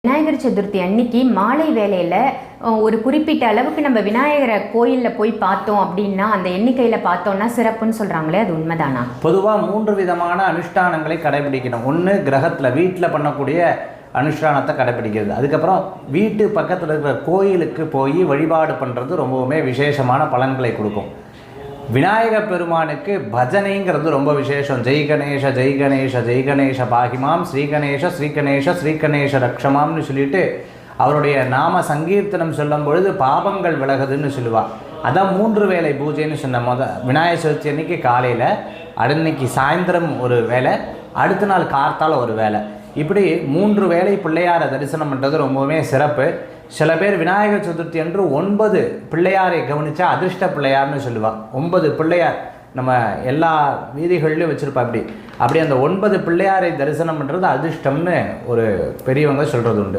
விநாயகர் சதுர்த்தி அன்னைக்கு மாலை வேளையில் ஒரு குறிப்பிட்ட அளவுக்கு நம்ம விநாயகரை கோயிலில் போய் பார்த்தோம் அப்படின்னா அந்த எண்ணிக்கையில் பார்த்தோம்னா சிறப்புன்னு சொல்கிறாங்களே, அது உண்மைதானா? பொதுவாக 3 விதமான அனுஷ்டானங்களை கடைபிடிக்கணும். ஒன்று கிரகத்தில் வீட்டில் பண்ணக்கூடிய அனுஷ்டானத்தை கடைபிடிக்கிறது. அதுக்கப்புறம் வீட்டு பக்கத்தில் இருக்கிற கோயிலுக்கு போய் வழிபாடு பண்ணுறது ரொம்பவுமே விசேஷமான பலன்களை கொடுக்கும். விநாயகர் பெருமானுக்கு பஜனைங்கிறது ரொம்ப விசேஷம். ஜெய் கணேஷ ஜெய் கணேஷ ஜெய் கணேஷ பாகிமாம், ஸ்ரீகணேஷ ஸ்ரீகணேஷ ஸ்ரீகணேஷ ரக்ஷமாம்னு சொல்லிட்டு அவருடைய நாம சங்கீர்த்தனம் சொல்லும் பொழுது பாபங்கள் விலகுதுன்னு சொல்லுவாள். அதான் 3 வேளை பூஜைன்னு சொன்ன விநாயகர் சதுர்த்தி அன்னைக்கு காலையில், அன்னைக்கு சாயந்தரம் ஒரு வேளை, அடுத்த நாள் கார்த்தால் ஒரு வேளை, இப்படி 3 வேளை பிள்ளையாரை தரிசனம் பண்ணுறது ரொம்பவுமே சிறப்பு. சில பேர் விநாயகர் சதுர்த்தி அன்று 9 பிள்ளையாரை கவனித்தா அதிர்ஷ்ட பிள்ளையார்னு சொல்லுவாள். 9 பிள்ளையார் நம்ம எல்லா வீதிகள்லையும் வச்சுருப்பா. அப்படி அந்த 9 பிள்ளையாரை தரிசனம் பண்ணுறது அதிர்ஷ்டம்னு ஒரு பெரியவங்க சொல்கிறது உண்டு.